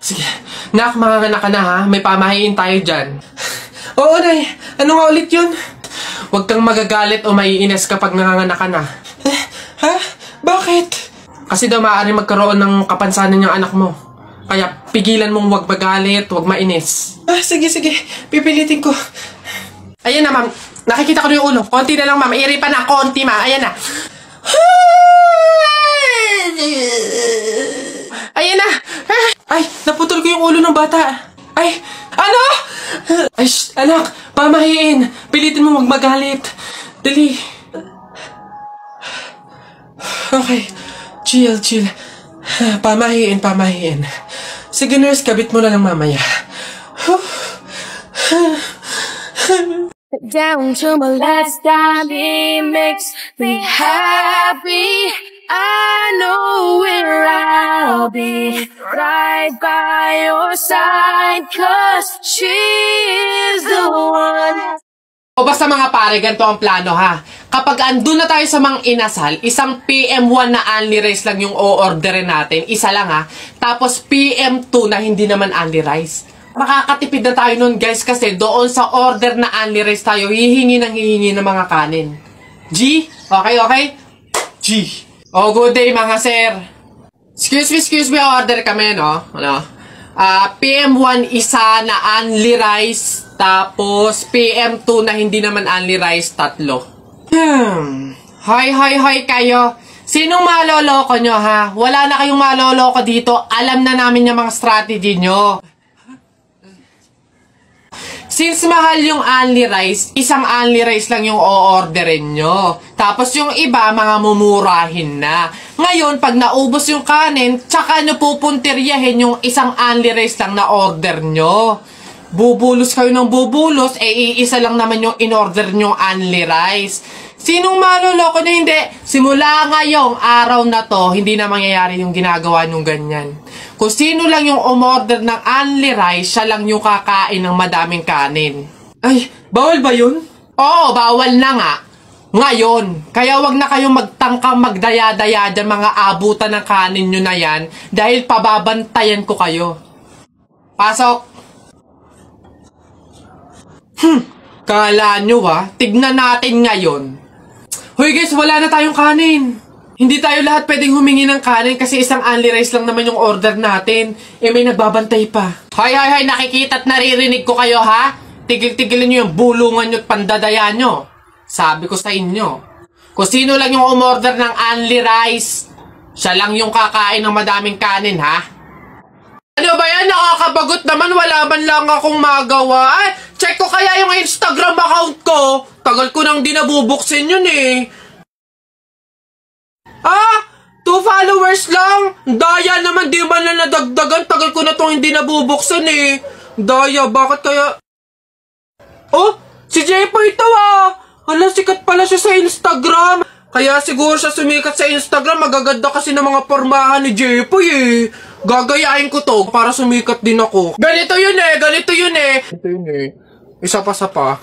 Sige. Nak, manganganak ka na ha. May pamahiin tayo dyan. Oo, Nay. Ano nga ulit yun? Huwag kang magagalit o maiinis kapag nanganganak ka na. Ha? Bakit? Kasi daw maaari magkaroon ng kapansanan yung anak mo. Kaya pigilan mong huwag magalit, huwag mainis. Sige. Pipilitin ko. Ayan na, ma'am. Nakikita ko na yung ulo. Konti na lang, ma'am. Iri pa na. Konti, ma'am. Ayan na. Ayan na. Ay, naputol ko yung ulo ng bata. Ay, ano? Ay, anak. Pamahiin. Pilitin mo huwag magalit. Dali. Okay. Chill. Pamahiin. Sige, nurse. Kabit mo na lang mamaya. Down to my last dime, it makes me happy. I know where I'll be, right by your side, 'cause she's the one. O basta mga pare, ganito ang plano ha. Kapag andun na tayo sa mga inasal, isang PM1 na only rice lang yung o-orderin natin. Isa lang ha. Tapos PM2 na hindi naman only rice. Makakatipid na tayo nun guys kasi doon sa order na only rice tayo, hihingi ng mga kanin. G? Okay? G. Oh, good day mga sir. Excuse me, order kami, no? PM1 isa na only rice, tapos PM2 na hindi naman only rice, 3. Hoy kayo. Sinong maloloko nyo, ha? Wala na kayong maloloko dito. Alam na namin yung mga strategy nyo. Since mahal yung only rice, isang only rice lang yung o-orderin nyo. Tapos yung iba, mga mumurahin na. Ngayon, pag naubos yung kanin, tsaka nyo pupuntiryahin yung isang only rice lang na order nyo. Bubulos kayo ng bubulos, iisa lang naman yung in-order nyo only rice. Sinong maloloko nyo? Hindi. Simula ngayong araw na to, hindi na mangyayari yung ginagawa nyong ganyan. Kung sino lang yung umorder ng only rice, siya lang yung kakain ng madaming kanin. Ay, bawal ba yun? Oo, bawal na nga. Ngayon, kaya wag na kayong magtangkang magdaya-daya dyan mga abutan ng kanin nyo na yan dahil pababantayan ko kayo. Pasok! Kala nyo tignan natin ngayon. Hoy guys, wala na tayong kanin. Hindi tayo lahat pwedeng humingi ng kanin kasi isang only rice lang naman yung order natin. May nagbabantay pa. Hay, nakikita at naririnig ko kayo ha? Tigil-tigilin nyo yung bulungan nyo at pandadaya nyo. Sabi ko sa inyo, kung sino lang yung umorder ng only rice, siya lang yung kakain ng madaming kanin ha? Ano ba yan? Nakakabagot naman, wala man lang akong magawa. Ay, check ko kaya yung Instagram account ko. Tagal ko nang di nabubuksin yun eh. 2 followers lang? Daya naman, di man na nadagdagan. Tagal ko na itong hindi nabubuksan eh. Daya, bakit kaya? Oh, si Jepo ito Hala, sikat pala siya sa Instagram. Kaya siguro siya sumikat sa Instagram. Magaganda kasi ng mga pormahan ni Jepo eh. Gagayain ko to para sumikat din ako. Ganito yun eh. Isa pa.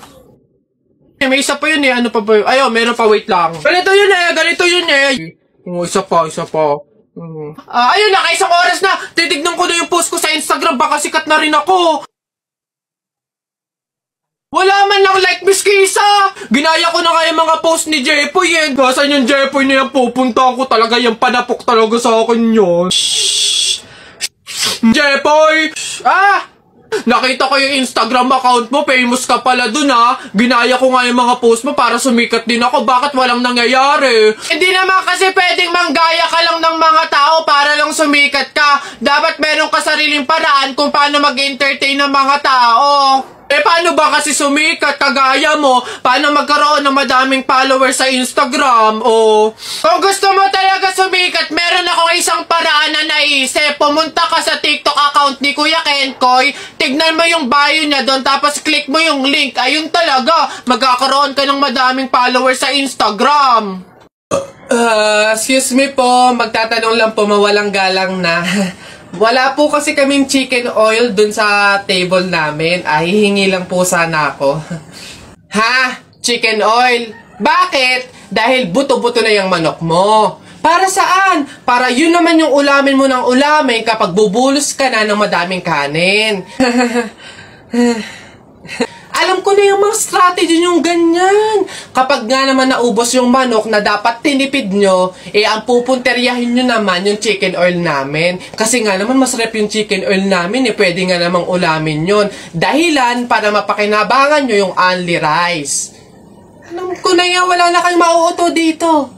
May isa pa yun eh. Ano pa ba yun? Ayaw, meron pa, wait lang. Ganito yun eh. Isa pa. Ayun na, isang oras na. Titignan ko na yung post ko sa Instagram. Baka sikat na rin ako. Wala man lang like, Miss Kisa. Ginaya ko na nga yung mga post ni Jepoy eh. Saan yung Jepoy na yan? Pupunta ko talaga. Yung panapok talaga sa akin yun. Jepoy! Nakita ko yung Instagram account mo, famous ka pala dun Ginaya ko nga yung mga post mo para sumikat din ako. Bakit walang nangyayari? Hindi naman kasi pwedeng manggaya ka lang ng mga tao para lang sumikat ka. Dapat meron ka sariling paraan kung paano mag-entertain ng mga tao. Paano ba kasi sumikat kagaya mo? Paano magkaroon ng madaming followers sa Instagram? Kung gusto mo talaga sumikat, meron akong isang paraan na naisip. Pumunta ka sa TikTok account ni Kuya Kenkoy, tignan mo yung bio niya doon, tapos click mo yung link. Ayun talaga, magkakaroon ka ng madaming followers sa Instagram. Excuse me po, magtatanong lang po, mawalang galang na. Wala po kasi kaming chicken oil dun sa table namin. Hihingi lang po sana ako. Ha? Chicken oil? Bakit? Dahil buto-buto na yung manok mo. Para saan? Para yun naman yung ulamin mo ng ulamin kapag bubulos ka na ng madaming kanin. Alam ko na yung mga strategy yung ganyan. Kapag nga naman naubos yung manok na dapat tinipid nyo, ang pupunteryahin nyo naman yung chicken oil namin. Kasi nga naman masarap yung chicken oil namin, pwede nga namang ulamin yun. Dahilan para mapakinabangan nyo yung only rice. Alam ko na yan, wala na kayong mauuto dito.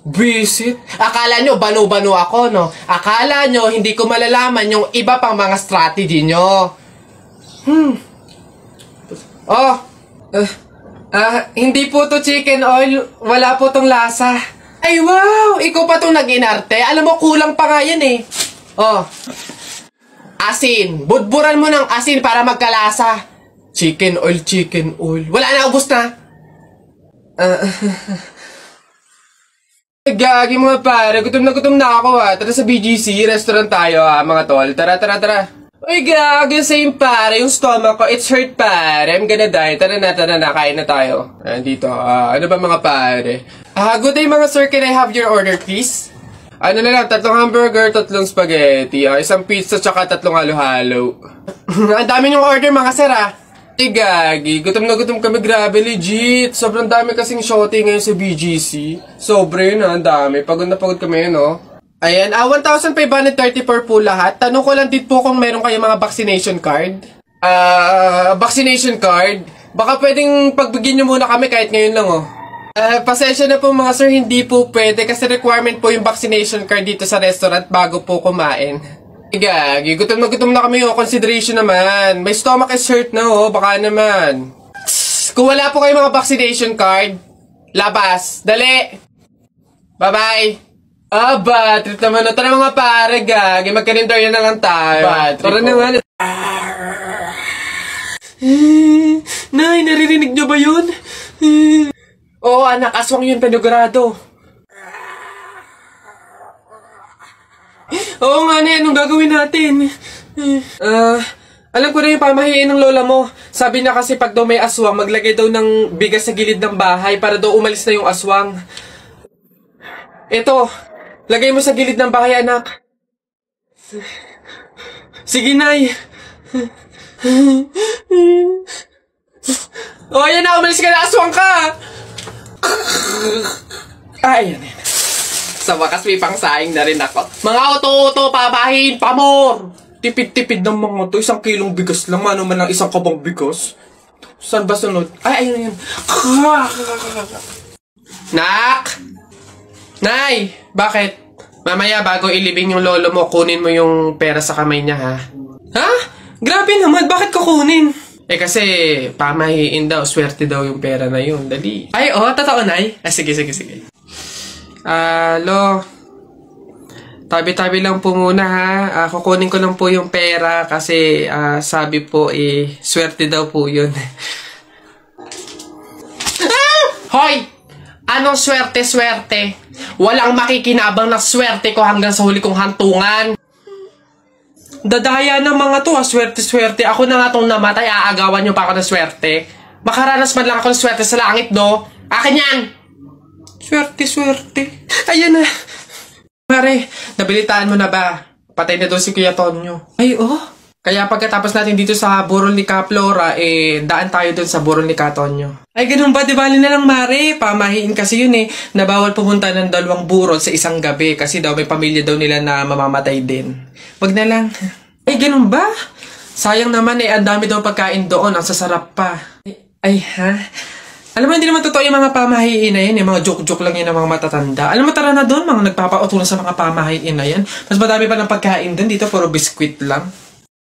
Visit? Akala nyo, banu-banu ako, no? Akala nyo, hindi ko malalaman yung iba pang mga strategy nyo. Hindi po to chicken oil. Wala po tong lasa. Ay, wow! Ikaw pa tong nag-inarte. Alam mo, kulang pa nga yan eh. Asin. Budburan mo ng asin para magkalasa. Chicken oil, chicken oil. Wala na, ubos na. Gagi mga pare, gutom na ako ha. Tara sa BGC, restaurant tayo ha mga tol. Tara. Uy gagi, same pare, yung stomach ko, it's hurt pare. I'm gonna die. Tara na, kain na tayo. Dito, ano ba mga pare? Good day mga sir, can I have your order please? Ano na lang, 3 hamburger, 3 spaghetti, 1 pizza, tsaka 3 halo-halo. Ang dami yung order mga sir ha. Ay gagi, gutom kami, grabe, legit. Sobrang dami kasing shorty ngayon sa BGC. Sobre na, ang dami. Pagod na pagod kami, no? Ayan, 1,534 po lahat. Tanong ko lang din po kung meron kayong mga vaccination card. Vaccination card? Baka pwedeng pagbigyan nyo muna kami kahit ngayon lang, oh. Pasensya na po mga sir, hindi po pwede kasi requirement po yung vaccination card dito sa restaurant bago po kumain. Gagi, gutom na kami, oh. Consideration naman. My stomach is hurt na, oh. Baka naman. Kung wala po kayo mga vaccination card, labas. Dali. Bye-bye. Bad trip naman. No. Tara mga pare, gagi. Magkarindorya na lang tayo. Bad trip. Tara naman. Nay, naririnig nyo ba yun? Oo, anak. Aswang yun, panigurado. Oo nga na yan, anong gagawin natin? Alam ko na yung pamahiin ng lola mo. Sabi niya kasi pag daw may aswang, maglagay daw ng bigas sa gilid ng bahay para daw umalis na yung aswang. Ito, lagay mo sa gilid ng bahay, anak. Sige, Nay. Ayan na, umalis ka na, aswang ka! Ayan. Sa wakas may pangsaing na rin ako. Mga oto-oto, pabahin, pamor! Tipid-tipid ng mga to. 1 kilong bigas lang. Ano man lang 1 kabang bigas. Saan ba sunod? Ay, ayun. Nak! Nay! Bakit? Mamaya bago ilibing yung lolo mo, kunin mo yung pera sa kamay niya, ha? Ha? Grabe naman. Bakit kukunin? Kasi pamahiin daw. Swerte daw yung pera na yun. Dali. Ay, totoo, Nay? Sige. Lo, tabi-tabi lang po muna ha. Kukunin ko lang po yung pera kasi sabi po swerte daw po yun. Hoy! Anong swerte? Walang makikinabang na swerte ko hanggang sa huli kong hantungan. Dadaya ng mga to swerte. Ako na nga tong namatay, aagawan nyo pa ako ng swerte. Makaranas man lang ako ng swerte sa langit, no? Akin yan! Swerte. Ayan na. Pare, nabilitaan mo na ba? Patay na doon si Kuya Tonyo. Ay, Kaya pagkatapos natin dito sa burol ni Ka Flora, daan tayo doon sa burol ni Ka Tonyo. Ay, ganun ba? Di bali na lang, Mare. Pamahiin kasi yun na bawal pumunta ng 2 burol sa isang gabi kasi daw may pamilya daw nila na mamamatay din. Wag na lang. Ay, ganun ba? Sayang naman ang dami daw pagkain doon. Ang sasarap pa. Ay, ha? Alam mo, hindi naman totoo yung mga pamahiin na yan. Yung mga joke-joke lang yan ng mga matatanda. Alam mo, tara na doon. Mga nagpapautulan sa mga pamahiin na yan. Mas madami pa ng pagkain doon. Dito, puro biskwit lang.